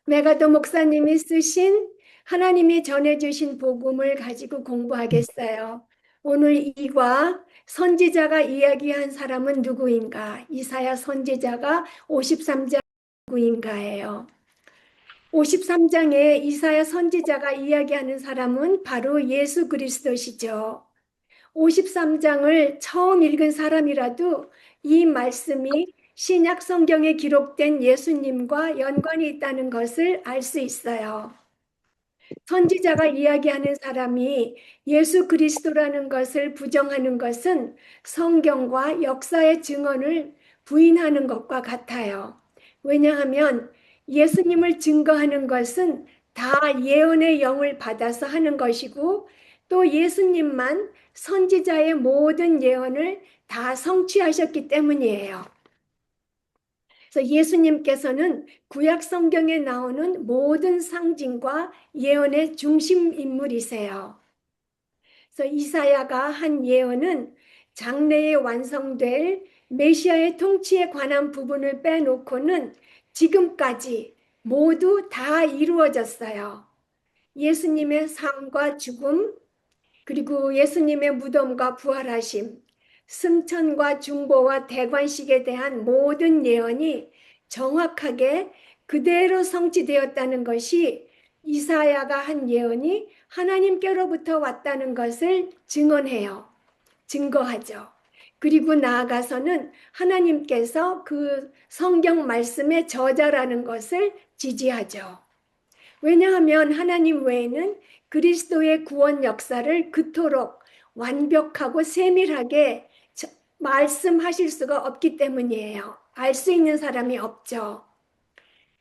메가더 목사님이 쓰신 하나님이 전해주신 복음을 가지고 공부하겠어요. 오늘 이과 선지자가 이야기한 사람은 누구인가? 이사야 선지자가 53장 누구인가예요. 53장에 이사야 선지자가 이야기하는 사람은 바로 예수 그리스도시죠. 53장을 처음 읽은 사람이라도 이 말씀이 신약 성경에 기록된 예수님과 연관이 있다는 것을 알 수 있어요. 선지자가 이야기하는 사람이 예수 그리스도라는 것을 부정하는 것은 성경과 역사의 증언을 부인하는 것과 같아요. 왜냐하면 예수님을 증거하는 것은 다 예언의 영을 받아서 하는 것이고 또 예수님만 선지자의 모든 예언을 다 성취하셨기 때문이에요. 그래서 예수님께서는 구약 성경에 나오는 모든 상징과 예언의 중심 인물이세요. 그래서 이사야가 한 예언은 장래에 완성될 메시아의 통치에 관한 부분을 빼놓고는 지금까지 모두 다 이루어졌어요. 예수님의 삶과 죽음, 그리고 예수님의 무덤과 부활하심, 승천과 중보와 대관식에 대한 모든 예언이 정확하게 그대로 성취되었다는 것이 이사야가 한 예언이 하나님께로부터 왔다는 것을 증언해요. 증거하죠. 그리고 나아가서는 하나님께서 그 성경 말씀의 저자라는 것을 지지하죠. 왜냐하면 하나님 외에는 그리스도의 구원 역사를 그토록 완벽하고 세밀하게 말씀하실 수가 없기 때문이에요. 알 수 있는 사람이 없죠.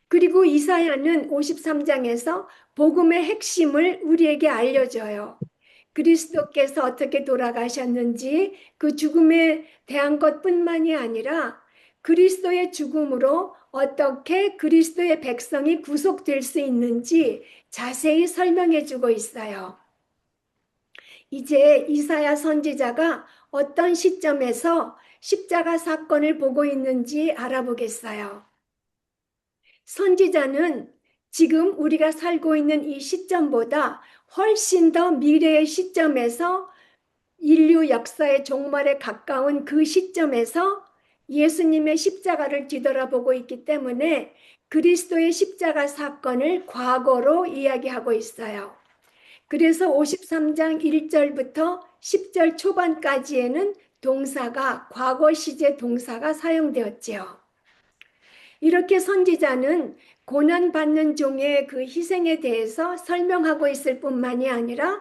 그리고 이사야는 53장에서 복음의 핵심을 우리에게 알려줘요. 그리스도께서 어떻게 돌아가셨는지 그 죽음에 대한 것뿐만이 아니라 그리스도의 죽음으로 어떻게 그리스도의 백성이 구속될 수 있는지 자세히 설명해 주고 있어요. 이제 이사야 선지자가 어떤 시점에서 십자가 사건을 보고 있는지 알아보겠어요. 선지자는 지금 우리가 살고 있는 이 시점보다 훨씬 더 미래의 시점에서 인류 역사의 종말에 가까운 그 시점에서 예수님의 십자가를 뒤돌아보고 있기 때문에 그리스도의 십자가 사건을 과거로 이야기하고 있어요. 그래서 53장 1절부터 10절 초반까지에는 동사가 과거 시제 동사가 사용되었지요. 이렇게 선지자는 고난받는 종의 그 희생에 대해서 설명하고 있을 뿐만이 아니라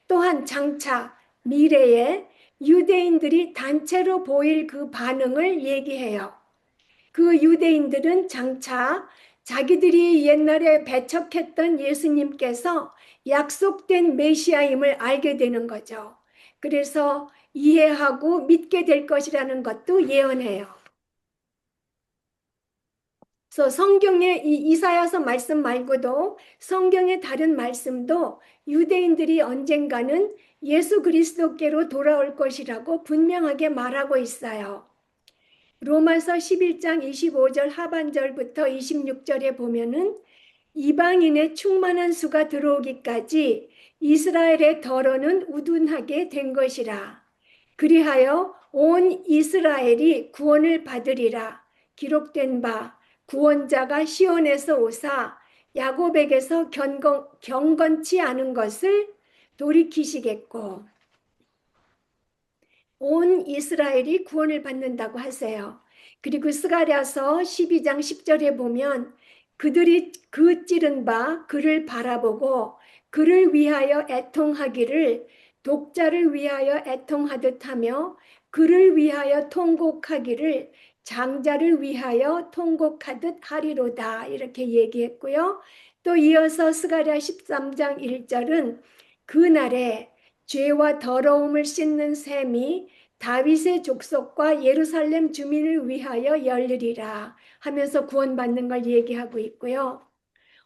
또한 장차 미래에 유대인들이 단체로 보일 그 반응을 얘기해요. 그 유대인들은 장차 자기들이 옛날에 배척했던 예수님께서 약속된 메시아임을 알게 되는 거죠. 그래서 이해하고 믿게 될 것이라는 것도 예언해요. 그래서 성경의 이 이사야서 말씀 말고도 성경의 다른 말씀도 유대인들이 언젠가는 예수 그리스도께로 돌아올 것이라고 분명하게 말하고 있어요. 로마서 11장 25절 하반절부터 26절에 보면은 이방인의 충만한 수가 들어오기까지 이스라엘의 덜어는 우둔하게 된 것이라. 그리하여 온 이스라엘이 구원을 받으리라. 기록된 바 구원자가 시온에서 오사 야곱에게서 경건치 않은 것을 돌이키시겠고 온 이스라엘이 구원을 받는다고 하세요. 그리고 스가랴서 12장 10절에 보면 그들이 그 찌른 바 그를 바라보고 그를 위하여 애통하기를 독자를 위하여 애통하듯 하며 그를 위하여 통곡하기를 장자를 위하여 통곡하듯 하리로다 이렇게 얘기했고요. 또 이어서 스가랴 13장 1절은 그날에 죄와 더러움을 씻는 셈이 다윗의 족속과 예루살렘 주민을 위하여 열리리라 하면서 구원받는 걸 얘기하고 있고요.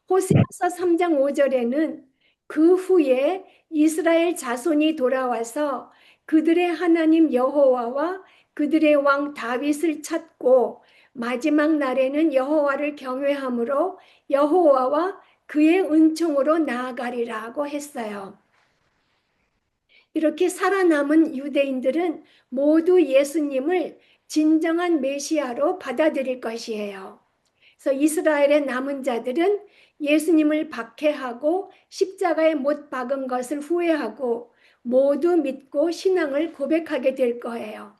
호세아서 3장 5절에는 그 후에 이스라엘 자손이 돌아와서 그들의 하나님 여호와와 그들의 왕 다윗을 찾고 마지막 날에는 여호와를 경외함으로 여호와와 그의 은총으로 나아가리라고 했어요. 이렇게 살아남은 유대인들은 모두 예수님을 진정한 메시아로 받아들일 것이에요. 그래서 이스라엘의 남은 자들은 예수님을 박해하고 십자가에 못 박은 것을 후회하고 모두 믿고 신앙을 고백하게 될 거예요.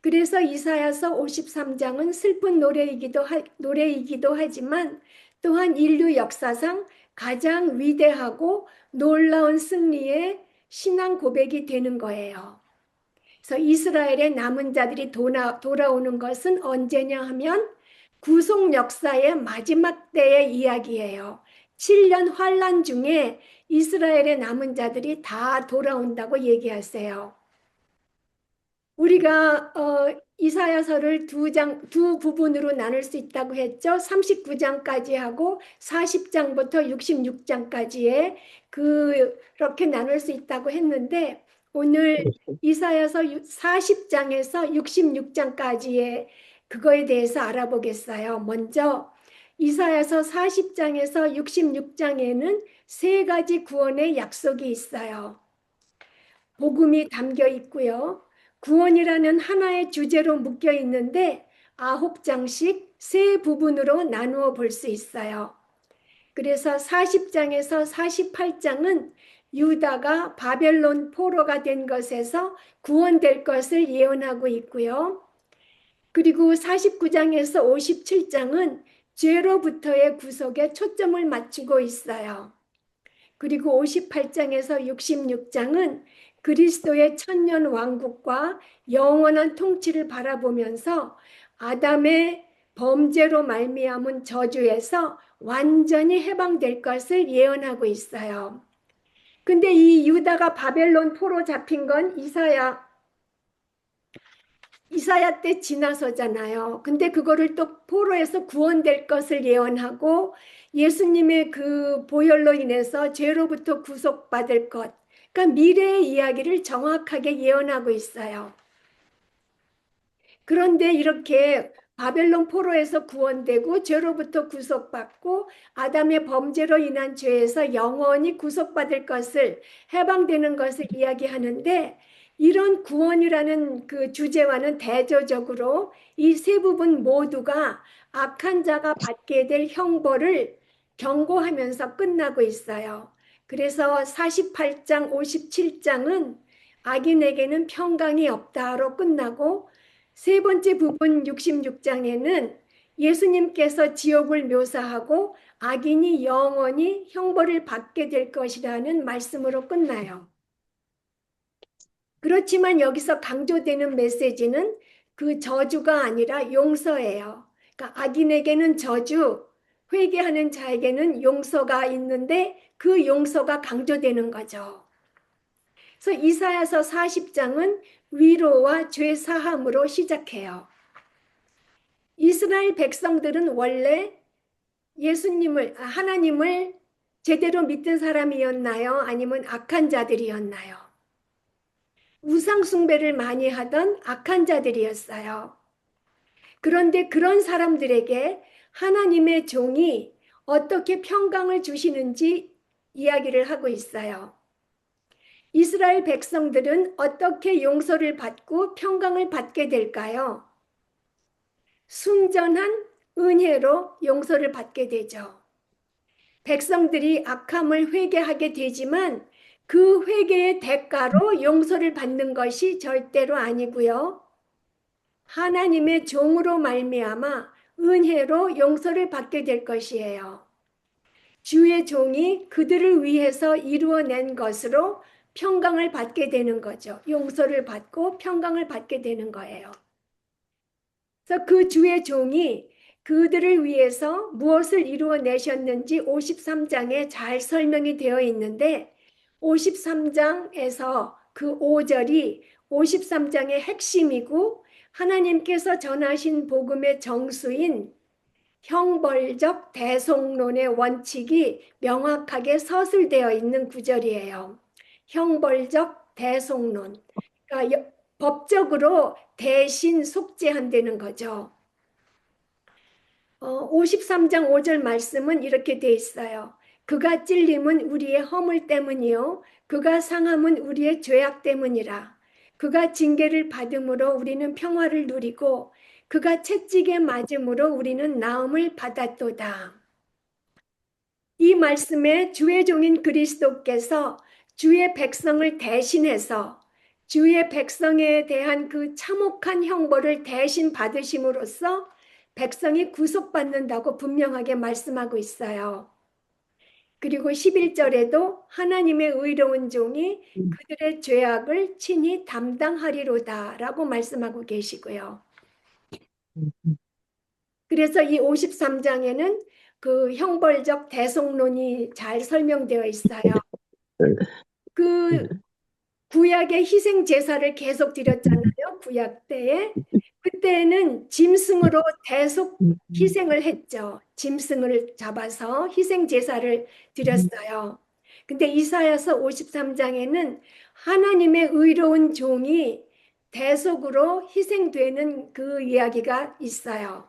그래서 이사야서 53장은 슬픈 노래이기도 하지만 또한 인류 역사상 가장 위대하고 놀라운 승리의 신앙 고백이 되는 거예요. 그래서 이스라엘의 남은 자들이 돌아오는 것은 언제냐 하면 구속 역사의 마지막 때의 이야기예요. 7년 환란 중에 이스라엘의 남은 자들이 다 돌아온다고 얘기하세요. 우리가 이사야서를 두 부분으로 나눌 수 있다고 했죠. 39장까지 하고 40장부터 66장까지에 그렇게 나눌 수 있다고 했는데 오늘 이사야서 40장에서 66장까지의 그거에 대해서 알아보겠어요. 먼저 이사야서 40장에서 66장에는 세 가지 구원의 약속이 있어요. 복음이 담겨 있고요. 구원이라는 하나의 주제로 묶여 있는데 9장씩 세 부분으로 나누어 볼 수 있어요. 그래서 40장에서 48장은 유다가 바벨론 포로가 된 것에서 구원될 것을 예언하고 있고요. 그리고 49장에서 57장은 죄로부터의 구속에 초점을 맞추고 있어요. 그리고 58장에서 66장은 그리스도의 천년 왕국과 영원한 통치를 바라보면서 아담의 범죄로 말미암은 저주에서 완전히 해방될 것을 예언하고 있어요. 근데 이 유다가 바벨론 포로 잡힌 건 이사야 때 지나서잖아요. 근데 그거를 또 포로에서 구원될 것을 예언하고 예수님의 그 보혈로 인해서 죄로부터 구속받을 것. 그러니까 미래의 이야기를 정확하게 예언하고 있어요. 그런데 이렇게 바벨론 포로에서 구원되고 죄로부터 구속받고 아담의 범죄로 인한 죄에서 영원히 구속받을 것을 해방되는 것을 이야기하는데 이런 구원이라는 그 주제와는 대조적으로 이 세 부분 모두가 악한 자가 받게 될 형벌을 경고하면서 끝나고 있어요. 그래서 48장, 57장은 악인에게는 평강이 없다로 끝나고 세 번째 부분 66장에는 예수님께서 지옥을 묘사하고 악인이 영원히 형벌을 받게 될 것이라는 말씀으로 끝나요. 그렇지만 여기서 강조되는 메시지는 그 저주가 아니라 용서예요. 그러니까 악인에게는 저주, 회개하는 자에게는 용서가 있는데 그 용서가 강조되는 거죠. 그래서 이사야서 40장은 위로와 죄 사함으로 시작해요. 이스라엘 백성들은 원래 하나님을 제대로 믿던 사람이었나요? 아니면 악한 자들이었나요? 우상 숭배를 많이 하던 악한 자들이었어요. 그런데 그런 사람들에게 하나님의 종이 어떻게 평강을 주시는지 이야기를 하고 있어요. 이스라엘 백성들은 어떻게 용서를 받고 평강을 받게 될까요? 순전한 은혜로 용서를 받게 되죠. 백성들이 악함을 회개하게 되지만 그 회개의 대가로 용서를 받는 것이 절대로 아니고요. 하나님의 종으로 말미암아 은혜로 용서를 받게 될 것이에요. 주의 종이 그들을 위해서 이루어낸 것으로 평강을 받게 되는 거죠. 용서를 받고 평강을 받게 되는 거예요. 그래서 그 주의 종이 그들을 위해서 무엇을 이루어내셨는지 53장에 잘 설명이 되어 있는데 53장에서 그 5절이 53장의 핵심이고 하나님께서 전하신 복음의 정수인 형벌적 대속론의 원칙이 명확하게 서술되어 있는 구절이에요. 형벌적 대속론. 그러니까 법적으로 대신 속죄한다는 거죠. 53장 5절 말씀은 이렇게 돼 있어요. 그가 찔림은 우리의 허물 때문이요 그가 상함은 우리의 죄악 때문이라. 그가 징계를 받음으로 우리는 평화를 누리고 그가 채찍에 맞음으로 우리는 나음을 받았도다. 이 말씀에 주의 종인 그리스도께서 주의 백성을 대신해서 주의 백성에 대한 그 참혹한 형벌을 대신 받으심으로써 백성이 구속받는다고 분명하게 말씀하고 있어요. 그리고 11절에도 하나님의 의로운 종이 그들의 죄악을 친히 담당하리로다 라고 말씀하고 계시고요. 그래서 이 53장에는 그 형벌적 대속론이 잘 설명되어 있어요. 그 구약의 희생 제사를 계속 드렸잖아요. 구약 때에. 그때는 짐승으로 대속 희생을 했죠. 짐승을 잡아서 희생 제사를 드렸어요. 근데 이사야서 53장에는 하나님의 의로운 종이 대속으로 희생되는 그 이야기가 있어요.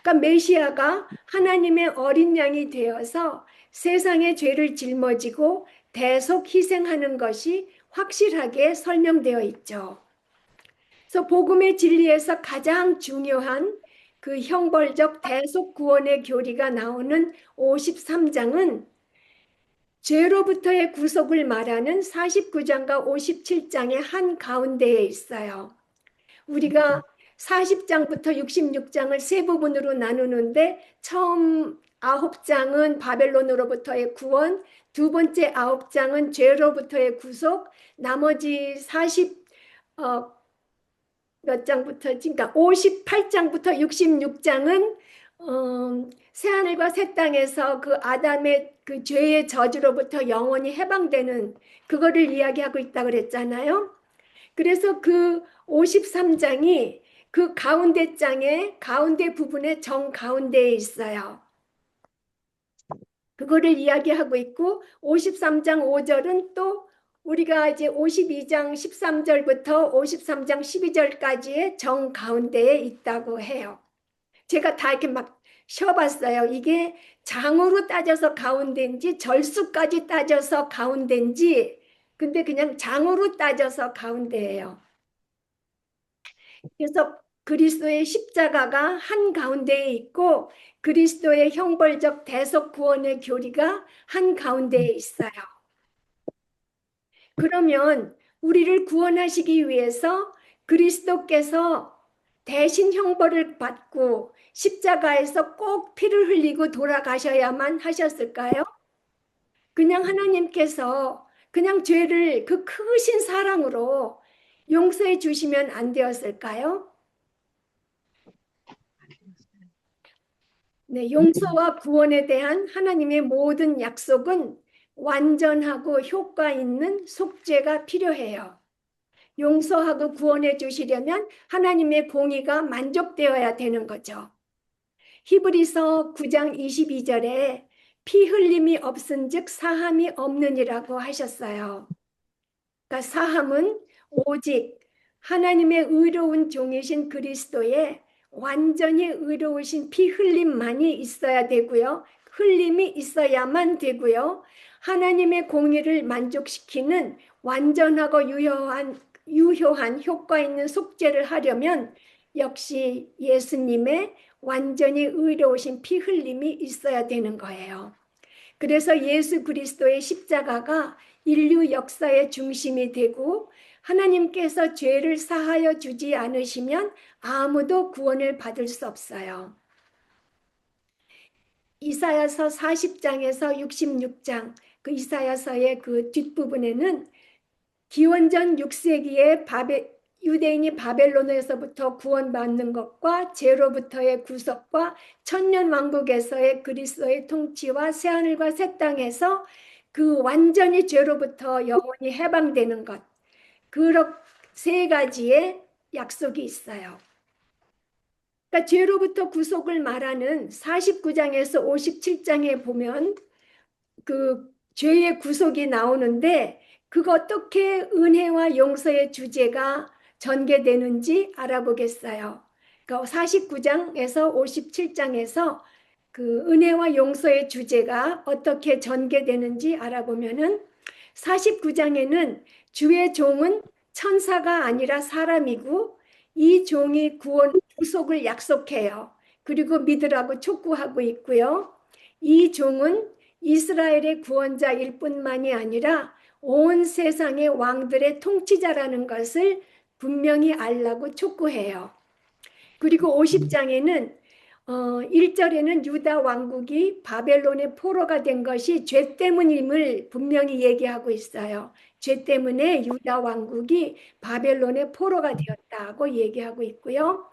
그러니까 메시아가 하나님의 어린 양이 되어서 세상의 죄를 짊어지고 대속 희생하는 것이 확실하게 설명되어 있죠. 그래서 복음의 진리에서 가장 중요한 그 형벌적 대속 구원의 교리가 나오는 53장은 죄로부터의 구속을 말하는 49장과 57장의 한 가운데에 있어요. 우리가 40장부터 66장을 세 부분으로 나누는데 처음 9장은 바벨론으로부터의 구원, 두 번째 9장은 죄로부터의 구속, 나머지 40 몇 장부터 그러니까 58장부터 66장은 새하늘과 새 땅에서 그 아담의 그 죄의 저주로부터 영원히 해방되는 그거를 이야기하고 있다 그랬잖아요. 그래서 그 53장이 그 가운데 장의 가운데 부분의 정 가운데에 있어요. 그거를 이야기하고 있고 53장 5절은 또 우리가 이제 52장 13절부터 53장 12절까지의 정 가운데에 있다고 해요. 제가 다 이렇게 막 쉬어봤어요. 이게 장으로 따져서 가운데인지 절수까지 따져서 가운데인지 근데 그냥 장으로 따져서 가운데예요. 그래서 그리스도의 십자가가 한 가운데에 있고 그리스도의 형벌적 대속 구원의 교리가 한 가운데에 있어요. 그러면 우리를 구원하시기 위해서 그리스도께서 대신 형벌을 받고 십자가에서 꼭 피를 흘리고 돌아가셔야만 하셨을까요? 그냥 하나님께서 그냥 죄를 그 크신 사랑으로 용서해 주시면 안 되었을까요? 네, 용서와 구원에 대한 하나님의 모든 약속은 완전하고 효과 있는 속죄가 필요해요. 용서하고 구원해 주시려면 하나님의 공의가 만족되어야 되는 거죠. 히브리서 9장 22절에 피 흘림이 없은즉 사함이 없느니라고 하셨어요. 그러니까 사함은 오직 하나님의 의로운 종이신 그리스도의 완전히 의로우신 피 흘림만이 있어야 되고요. 흘림이 있어야만 되고요. 하나님의 공의를 만족시키는 완전하고 유효한 효과 있는 속죄를 하려면 역시 예수님의 완전히 의로우신 피 흘림이 있어야 되는 거예요. 그래서 예수 그리스도의 십자가가 인류 역사의 중심이 되고 하나님께서 죄를 사하여 주지 않으시면 아무도 구원을 받을 수 없어요. 이사야서 40장에서 66장 그 이사야서의 그 뒷부분에는 기원전 6세기에 유대인이 바벨론에서부터 구원받는 것과 죄로부터의 구속과 천년왕국에서의 그리스도의 통치와 새하늘과 새 땅에서 그 완전히 죄로부터 영원히 해방되는 것 그렇게 세 가지의 약속이 있어요. 그러니까 죄로부터 구속을 말하는 49장에서 57장에 보면 그 죄의 구속이 나오는데 그거 어떻게 은혜와 용서의 주제가 전개되는지 알아보겠어요. 그러니까 49장에서 57장에서 그 은혜와 용서의 주제가 어떻게 전개되는지 알아보면은 49장에는 주의 종은 천사가 아니라 사람이고 이 종이 구속을 약속해요. 그리고 믿으라고 촉구하고 있고요. 이 종은 이스라엘의 구원자일 뿐만이 아니라 온 세상의 왕들의 통치자라는 것을 분명히 알라고 촉구해요. 그리고 50장에는 1절에는 유다 왕국이 바벨론의 포로가 된 것이 죄 때문임을 분명히 얘기하고 있어요. 죄 때문에 유다 왕국이 바벨론의 포로가 되었다고 얘기하고 있고요.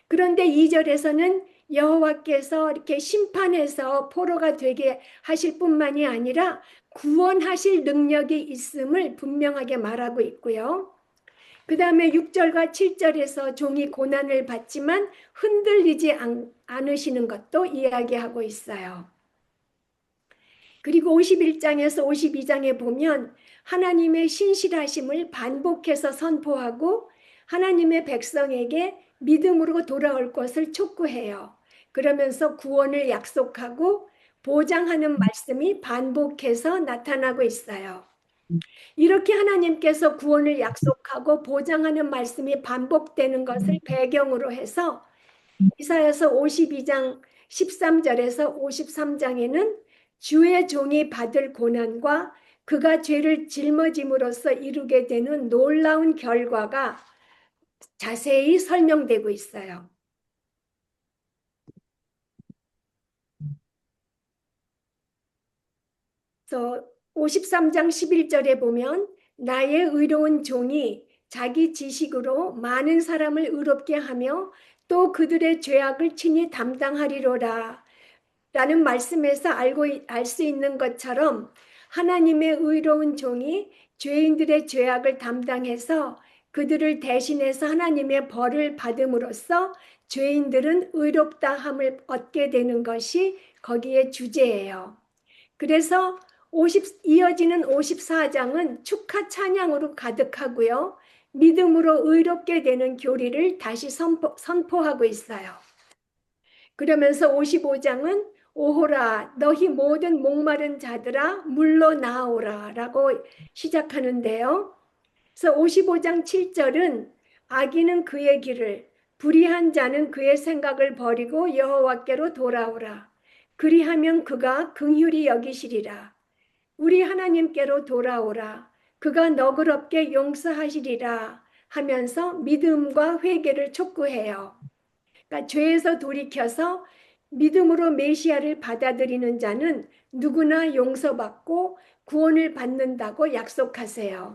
그런데 2절에서는 여호와께서 이렇게 심판해서 포로가 되게 하실 뿐만이 아니라 구원하실 능력이 있음을 분명하게 말하고 있고요. 그 다음에 6절과 7절에서 종이 고난을 받지만 흔들리지 않으시는 것도 이야기하고 있어요. 그리고 51장에서 52장에 보면 하나님의 신실하심을 반복해서 선포하고 하나님의 백성에게 믿음으로 돌아올 것을 촉구해요. 그러면서 구원을 약속하고 보장하는 말씀이 반복해서 나타나고 있어요. 이렇게 하나님께서 구원을 약속하고 보장하는 말씀이 반복되는 것을 배경으로 해서 이사야서 52장 13절에서 53장에는 주의 종이 받을 고난과 그가 죄를 짊어짐으로써 이루게 되는 놀라운 결과가 자세히 설명되고 있어요. 그래서 53장 11절에 보면 나의 의로운 종이 자기 지식으로 많은 사람을 의롭게 하며 또 그들의 죄악을 친히 담당하리로라 라는 말씀에서 알 수 있는 것처럼 하나님의 의로운 종이 죄인들의 죄악을 담당해서 그들을 대신해서 하나님의 벌을 받음으로써 죄인들은 의롭다함을 얻게 되는 것이 거기에 주제예요. 그래서 이어지는 54장은 축하 찬양으로 가득하고요. 믿음으로 의롭게 되는 교리를 다시 선포하고 있어요. 그러면서 55장은 오호라 너희 모든 목마른 자들아 물러 나오라 라고 시작하는데요. 그래서 55장 7절은 악인은 그의 길을 불의한 자는 그의 생각을 버리고 여호와께로 돌아오라. 그리하면 그가 긍휼히 여기시리라. 우리 하나님께로 돌아오라. 그가 너그럽게 용서하시리라 하면서 믿음과 회개를 촉구해요. 그러니까 죄에서 돌이켜서 믿음으로 메시아를 받아들이는 자는 누구나 용서받고 구원을 받는다고 약속하세요.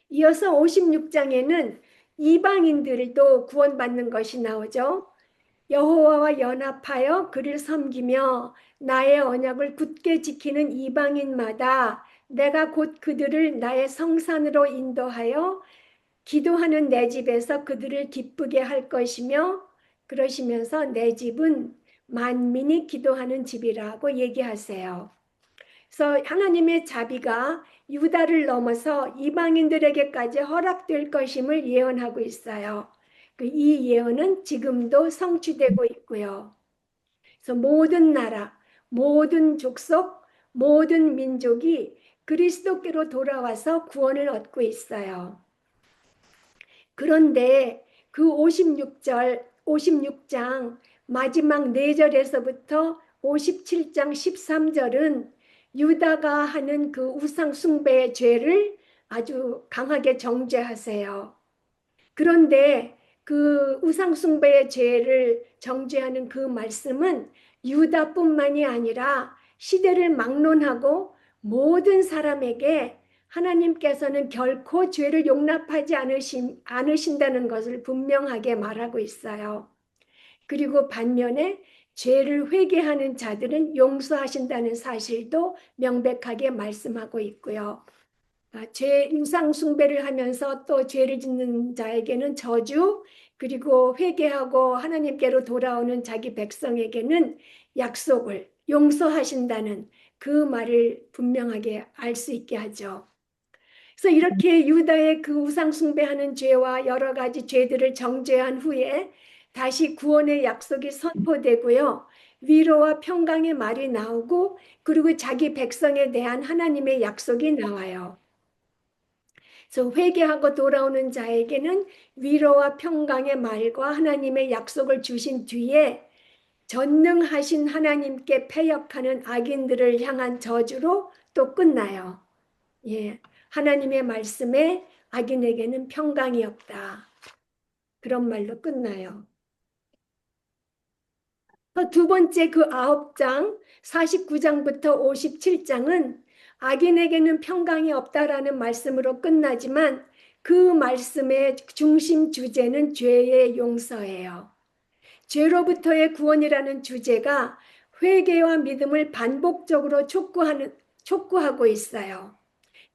이어서 56장에는 이방인들도 구원받는 것이 나오죠. 여호와와 연합하여 그를 섬기며 나의 언약을 굳게 지키는 이방인마다 내가 곧 그들을 나의 성산으로 인도하여 기도하는 내 집에서 그들을 기쁘게 할 것이며 그러시면서 내 집은 만민이 기도하는 집이라고 얘기하세요. 그래서 하나님의 자비가 유다를 넘어서 이방인들에게까지 허락될 것임을 예언하고 있어요. 이 예언은 지금도 성취되고 있고요. 그래서 모든 나라, 모든 족속, 모든 민족이 그리스도께로 돌아와서 구원을 얻고 있어요. 그런데 그 56장 마지막 4절에서부터 57장 13절은 유다가 하는 그 우상 숭배의 죄를 아주 강하게 정죄하세요. 그런데 그 우상 숭배의 죄를 정죄하는 그 말씀은 유다뿐만이 아니라 시대를 막론하고 모든 사람에게 하나님께서는 결코 죄를 용납하지 않으신다는 것을 분명하게 말하고 있어요. 그리고 반면에 죄를 회개하는 자들은 용서하신다는 사실도 명백하게 말씀하고 있고요. 우상 숭배를 하면서 또 죄를 짓는 자에게는 저주, 그리고 회개하고 하나님께로 돌아오는 자기 백성에게는 약속을 용서하신다는 그 말을 분명하게 알 수 있게 하죠. 그래서 이렇게 유다의 그 우상 숭배하는 죄와 여러 가지 죄들을 정죄한 후에 다시 구원의 약속이 선포되고요. 위로와 평강의 말이 나오고 그리고 자기 백성에 대한 하나님의 약속이 나와요. 그래서 회개하고 돌아오는 자에게는 위로와 평강의 말과 하나님의 약속을 주신 뒤에 전능하신 하나님께 패역하는 악인들을 향한 저주로 또 끝나요. 예, 하나님의 말씀에 악인에게는 평강이 없다. 그런 말로 끝나요. 두 번째 그 9장 49장부터 57장은 악인에게는 평강이 없다라는 말씀으로 끝나지만 그 말씀의 중심 주제는 죄의 용서예요. 죄로부터의 구원이라는 주제가 회개와 믿음을 반복적으로 촉구하고 있어요.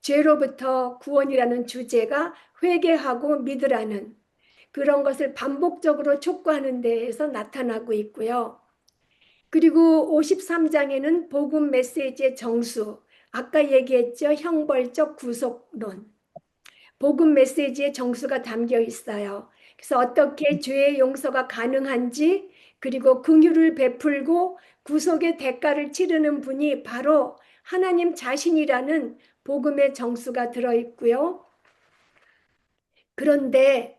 죄로부터 구원이라는 주제가 회개하고 믿으라는 그런 것을 반복적으로 촉구하는 데에서 나타나고 있고요. 그리고 53장에는 복음 메시지의 정수, 아까 얘기했죠. 형벌적 구속론. 복음 메시지의 정수가 담겨 있어요. 그래서 어떻게 죄의 용서가 가능한지, 그리고 긍휼을 베풀고 구속의 대가를 치르는 분이 바로 하나님 자신이라는 복음의 정수가 들어 있고요. 그런데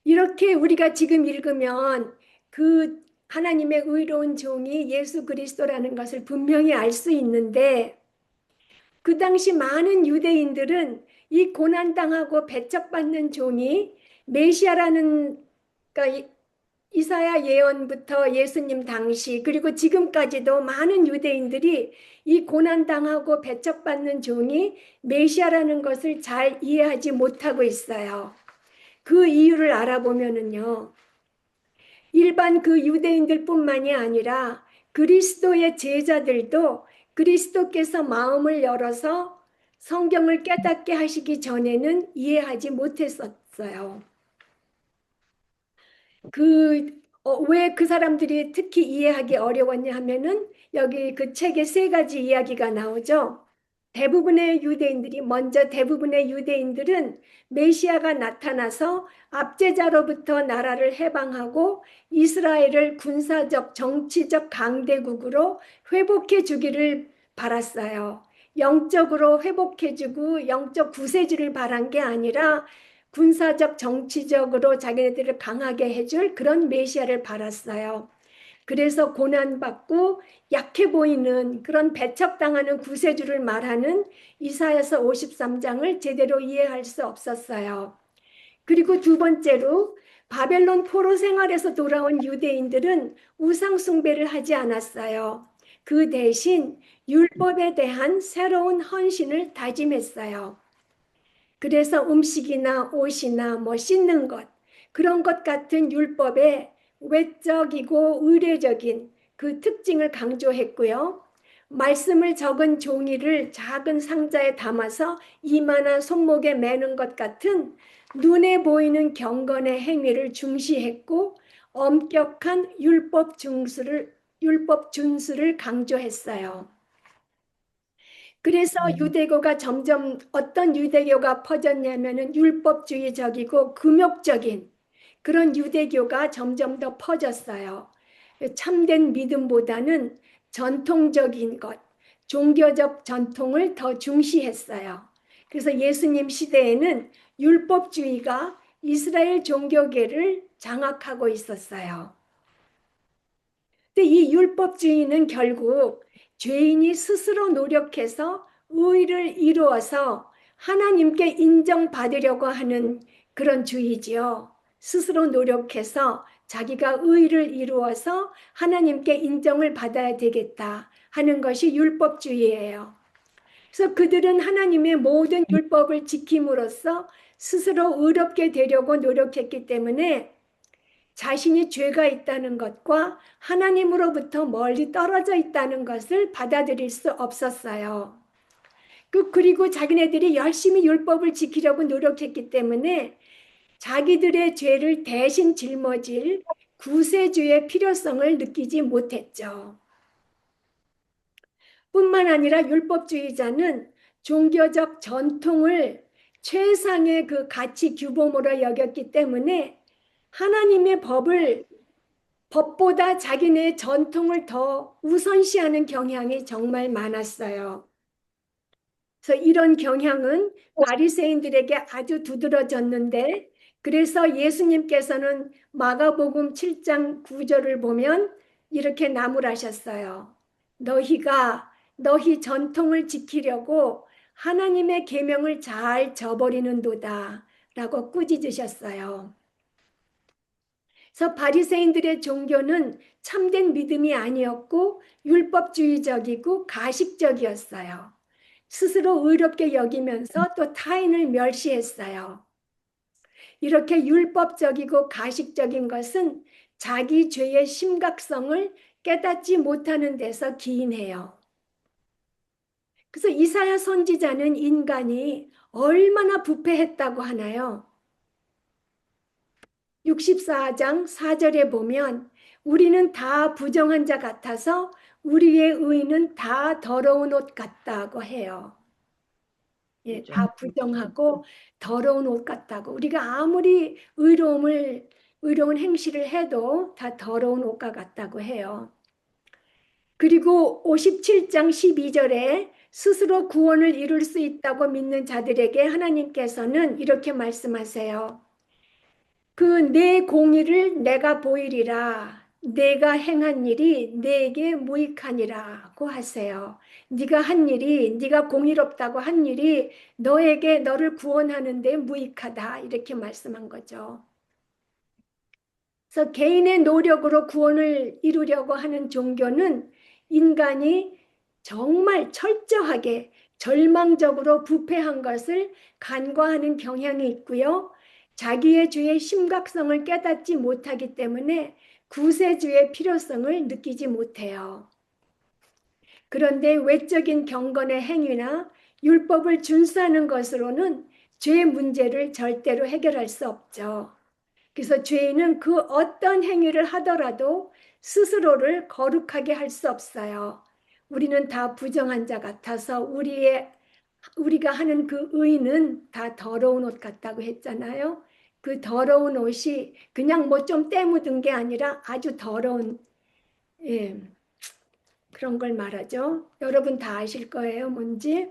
이렇게 우리가 지금 읽으면 그 하나님의 의로운 종이 예수 그리스도라는 것을 분명히 알 수 있는데 그 당시 많은 유대인들은 이 고난당하고 배척받는 종이 메시아라는, 그러니까 이사야 예언부터 예수님 당시 그리고 지금까지도 많은 유대인들이 이 고난당하고 배척받는 종이 메시아라는 것을 잘 이해하지 못하고 있어요. 그 이유를 알아보면은요, 일반 그 유대인들뿐만이 아니라 그리스도의 제자들도 그리스도께서 마음을 열어서 성경을 깨닫게 하시기 전에는 이해하지 못했었어요. 왜 그 사람들이 특히 이해하기 어려웠냐 하면은 여기 그 책에 세 가지 이야기가 나오죠. 먼저 대부분의 유대인들은 메시아가 나타나서 압제자로부터 나라를 해방하고 이스라엘을 군사적, 정치적 강대국으로 회복해 주기를 바랐어요. 영적으로 회복해주고 영적 구세주를 바란 게 아니라 군사적, 정치적으로 자기네들을 강하게 해줄 그런 메시아를 바랐어요. 그래서 고난받고 약해 보이는 그런 배척당하는 구세주를 말하는 이사야서 53장을 제대로 이해할 수 없었어요. 그리고 두 번째로 바벨론 포로 생활에서 돌아온 유대인들은 우상 숭배를 하지 않았어요. 그 대신 율법에 대한 새로운 헌신을 다짐했어요. 그래서 음식이나 옷이나 뭐 씻는 것, 그런 것 같은 율법의 외적이고 의례적인 그 특징을 강조했고요. 말씀을 적은 종이를 작은 상자에 담아서 이마나 손목에 매는 것 같은 눈에 보이는 경건의 행위를 중시했고 엄격한 율법 준수를 강조했어요. 그래서 유대교가 점점 어떤 유대교가 퍼졌냐면은 율법주의적이고 금욕적인 그런 유대교가 점점 더 퍼졌어요. 참된 믿음보다는 전통적인 것, 종교적 전통을 더 중시했어요. 그래서 예수님 시대에는 율법주의가 이스라엘 종교계를 장악하고 있었어요. 근데 이 율법주의는 결국 죄인이 스스로 노력해서 의를 이루어서 하나님께 인정받으려고 하는 그런 주의지요. 스스로 노력해서 자기가 의를 이루어서 하나님께 인정을 받아야 되겠다 하는 것이 율법주의예요. 그래서 그들은 하나님의 모든 율법을 지킴으로써 스스로 의롭게 되려고 노력했기 때문에 자신이 죄가 있다는 것과 하나님으로부터 멀리 떨어져 있다는 것을 받아들일 수 없었어요. 그리고 자기네들이 열심히 율법을 지키려고 노력했기 때문에 자기들의 죄를 대신 짊어질 구세주의 필요성을 느끼지 못했죠. 뿐만 아니라 율법주의자는 종교적 전통을 최상의 그 가치 규범으로 여겼기 때문에 하나님의 법보다 자기네 전통을 더 우선시하는 경향이 정말 많았어요. 그래서 이런 경향은 바리새인들에게 아주 두드러졌는데, 그래서 예수님께서는 마가복음 7장 9절을 보면 이렇게 나무라셨어요. 너희 전통을 지키려고 하나님의 계명을 잘 저버리는도다 라고 꾸짖으셨어요. 그래서 바리새인들의 종교는 참된 믿음이 아니었고 율법주의적이고 가식적이었어요. 스스로 의롭게 여기면서 또 타인을 멸시했어요. 이렇게 율법적이고 가식적인 것은 자기 죄의 심각성을 깨닫지 못하는 데서 기인해요. 그래서 이사야 선지자는 인간이 얼마나 부패했다고 하나요? 64장 4절에 보면 우리는 다 부정한 자 같아서 우리의 의는 다 더러운 옷 같다고 해요. 예, 다 부정하고 더러운 옷 같다고. 우리가 아무리 의로운 행실을 해도 다 더러운 옷과 같다고 해요. 그리고 57장 12절에 스스로 구원을 이룰 수 있다고 믿는 자들에게 하나님께서는 이렇게 말씀하세요. 그 내 공의를 내가 보이리라. 내가 행한 일이 내게 무익하니라고 하세요. 네가 한 일이, 네가 공의롭다고 한 일이 너를 구원하는 데 무익하다, 이렇게 말씀한 거죠. 그래서 개인의 노력으로 구원을 이루려고 하는 종교는 인간이 정말 철저하게 절망적으로 부패한 것을 간과하는 경향이 있고요. 자기의 죄의 심각성을 깨닫지 못하기 때문에 구세주의 필요성을 느끼지 못해요. 그런데 외적인 경건의 행위나 율법을 준수하는 것으로는 죄의 문제를 절대로 해결할 수 없죠. 그래서 죄인은 그 어떤 행위를 하더라도 스스로를 거룩하게 할 수 없어요. 우리는 다 부정한 자 같아서 우리가 하는 그 의는 다 더러운 옷 같다고 했잖아요. 그 더러운 옷이 그냥 뭐 좀 때 묻은 게 아니라 아주 더러운, 예, 그런 걸 말하죠. 여러분 다 아실 거예요, 뭔지.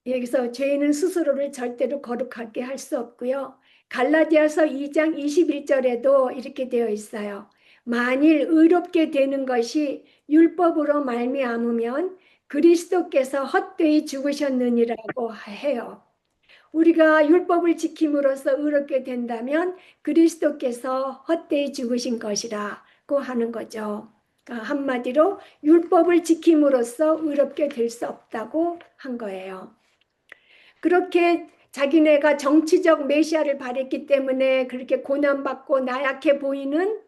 여기서 죄인은 스스로를 절대로 거룩하게 할 수 없고요. 갈라디아서 2장 21절에도 이렇게 되어 있어요. 만일 의롭게 되는 것이 율법으로 말미암으면 그리스도께서 헛되이 죽으셨느니라고 해요. 우리가 율법을 지킴으로써 의롭게 된다면 그리스도께서 헛되이 죽으신 것이라고 하는 거죠. 그러니까 한마디로 율법을 지킴으로써 의롭게 될 수 없다고 한 거예요. 그렇게 자기네가 정치적 메시아를 바랬기 때문에 그렇게 고난받고 나약해 보이는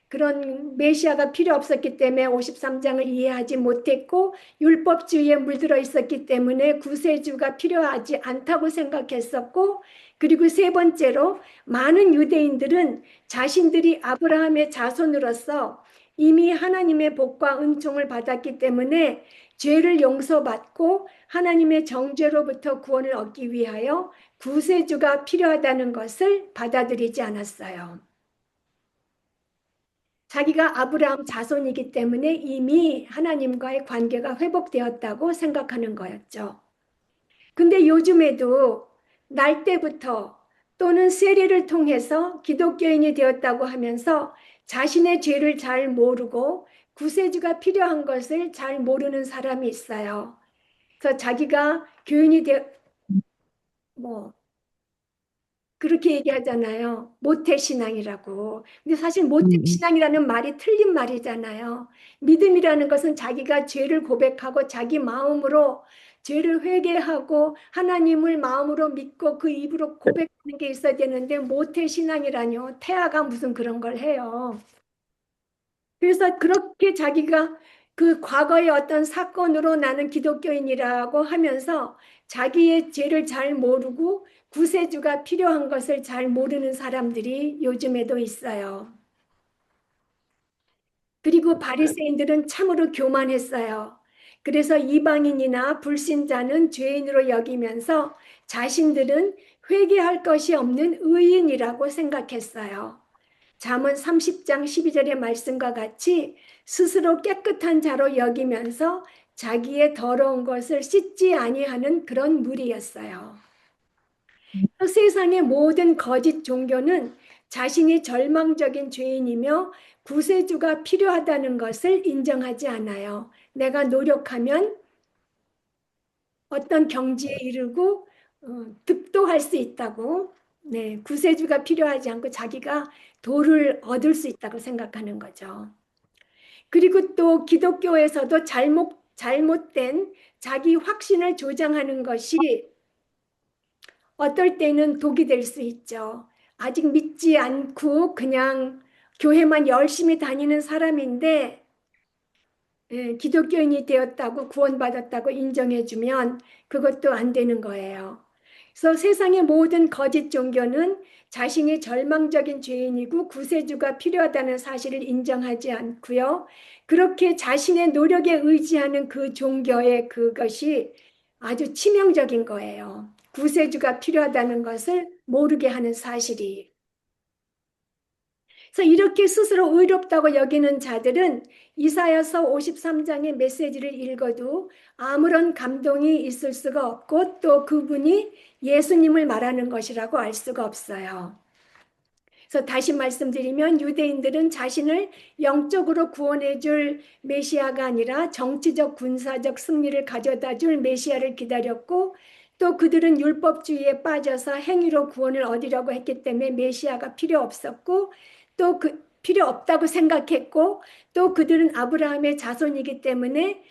그런 메시아가 필요 없었기 때문에 53장을 이해하지 못했고, 율법주의에 물들어 있었기 때문에 구세주가 필요하지 않다고 생각했었고, 그리고 세 번째로 많은 유대인들은 자신들이 아브라함의 자손으로서 이미 하나님의 복과 은총을 받았기 때문에 죄를 용서받고 하나님의 정죄로부터 구원을 얻기 위하여 구세주가 필요하다는 것을 받아들이지 않았어요. 자기가 아브라함 자손이기 때문에 이미 하나님과의 관계가 회복되었다고 생각하는 거였죠. 근데 요즘에도 날 때부터 또는 세례를 통해서 기독교인이 되었다고 하면서 자신의 죄를 잘 모르고 구세주가 필요한 것을 잘 모르는 사람이 있어요. 그래서 자기가 교인이 뭐 그렇게 얘기하잖아요. 모태신앙이라고. 근데 사실 음, 모태신앙이라는 말이 틀린 말이잖아요. 믿음이라는 것은 자기가 죄를 고백하고 자기 마음으로 죄를 회개하고 하나님을 마음으로 믿고 그 입으로 고백하는 게 있어야 되는데 모태신앙이라뇨. 태아가 무슨 그런 걸 해요. 그래서 그렇게 자기가 그 과거의 어떤 사건으로 나는 기독교인이라고 하면서 자기의 죄를 잘 모르고 구세주가 필요한 것을 잘 모르는 사람들이 요즘에도 있어요. 그리고 바리새인들은 참으로 교만했어요. 그래서 이방인이나 불신자는 죄인으로 여기면서 자신들은 회개할 것이 없는 의인이라고 생각했어요. 잠언 30장 12절의 말씀과 같이 스스로 깨끗한 자로 여기면서 자기의 더러운 것을 씻지 아니하는 그런 무리였어요. 세상의 모든 거짓 종교는 자신이 절망적인 죄인이며 구세주가 필요하다는 것을 인정하지 않아요. 내가 노력하면 어떤 경지에 이르고 득도할 수 있다고, 네, 구세주가 필요하지 않고 자기가 도를 얻을 수 있다고 생각하는 거죠. 그리고 또 기독교에서도 잘못된 자기 확신을 조장하는 것이 어떨 때는 독이 될 수 있죠. 아직 믿지 않고 그냥 교회만 열심히 다니는 사람인데 기독교인이 되었다고 구원받았다고 인정해주면 그것도 안 되는 거예요. 그래서 세상의 모든 거짓 종교는 자신이 절망적인 죄인이고 구세주가 필요하다는 사실을 인정하지 않고요. 그렇게 자신의 노력에 의지하는 그 종교의 그것이 아주 치명적인 거예요. 구세주가 필요하다는 것을 모르게 하는 사실이. 그래서 이렇게 스스로 의롭다고 여기는 자들은 이사야서 53장의 메시지를 읽어도 아무런 감동이 있을 수가 없고 또 그분이 예수님을 말하는 것이라고 알 수가 없어요. 그래서 다시 말씀드리면 유대인들은 자신을 영적으로 구원해 줄 메시아가 아니라 정치적 군사적 승리를 가져다 줄 메시아를 기다렸고 또 그들은 율법주의에 빠져서 행위로 구원을 얻으려고 했기 때문에 메시아가 필요 없었고 또 필요 없다고 생각했고 또 그들은 아브라함의 자손이기 때문에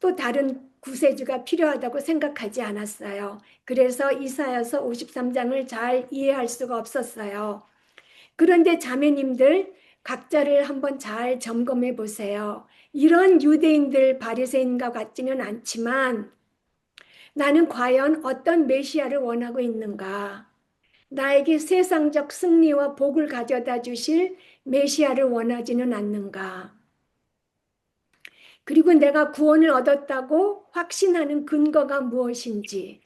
또 다른 구세주가 필요하다고 생각하지 않았어요. 그래서 이사야서 53장을 잘 이해할 수가 없었어요. 그런데 자매님들 각자를 한번 잘 점검해 보세요. 이런 유대인들 바리새인과 같지는 않지만 나는 과연 어떤 메시아를 원하고 있는가? 나에게 세상적 승리와 복을 가져다 주실 메시아를 원하지는 않는가? 그리고 내가 구원을 얻었다고 확신하는 근거가 무엇인지,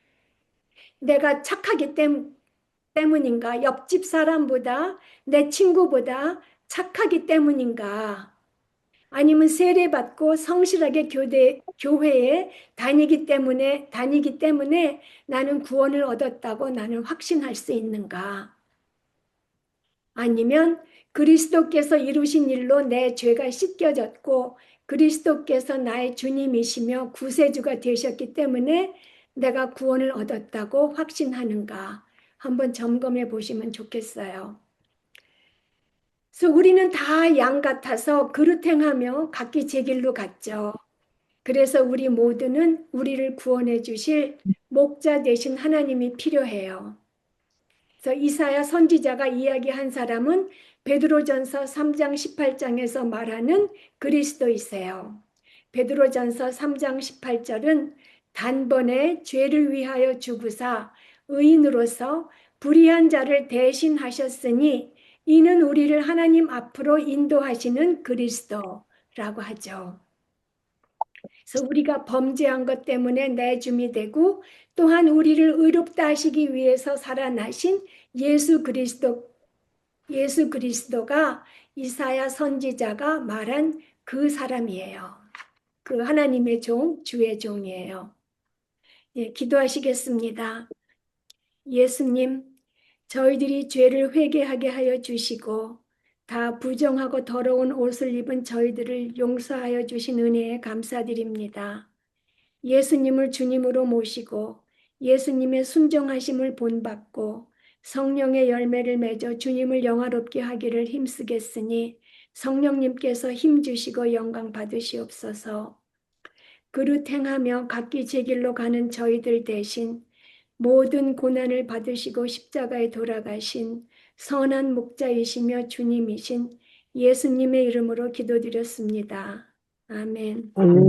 내가 착하기 때문인가? 옆집 사람보다 내 친구보다 착하기 때문인가? 아니면 세례받고 성실하게 교회에 다니기 때문에 나는 구원을 얻었다고 나는 확신할 수 있는가? 아니면 그리스도께서 이루신 일로 내 죄가 씻겨졌고 그리스도께서 나의 주님이시며 구세주가 되셨기 때문에 내가 구원을 얻었다고 확신하는가? 한번 점검해 보시면 좋겠어요. 그래서 우리는 다 양 같아서 그릇행하며 각기 제 길로 갔죠. 그래서 우리 모두는 우리를 구원해 주실 목자 되신 하나님이 필요해요. 그래서 이사야 선지자가 이야기한 사람은 베드로전서 3장 18장에서 말하는 그리스도이세요. 베드로전서 3장 18절은 단번에 죄를 위하여 죽으사 의인으로서 불의한 자를 대신하셨으니 이는 우리를 하나님 앞으로 인도하시는 그리스도라고 하죠. 그래서 우리가 범죄한 것 때문에 내줌이 되고 또한 우리를 의롭다 하시기 위해서 살아나신 예수 그리스도가 이사야 선지자가 말한 그 사람이에요. 그 하나님의 종, 주의 종이에요. 예, 기도하시겠습니다. 예수님, 저희들이 죄를 회개하게 하여 주시고 다 부정하고 더러운 옷을 입은 저희들을 용서하여 주신 은혜에 감사드립니다. 예수님을 주님으로 모시고 예수님의 순종하심을 본받고 성령의 열매를 맺어 주님을 영화롭게 하기를 힘쓰겠으니 성령님께서 힘주시고 영광 받으시옵소서. 그릇 행하며 각기 제 길로 가는 저희들 대신 모든 고난을 받으시고 십자가에 돌아가신 선한 목자이시며 주님이신 예수님의 이름으로 기도드렸습니다. 아멘. 아멘.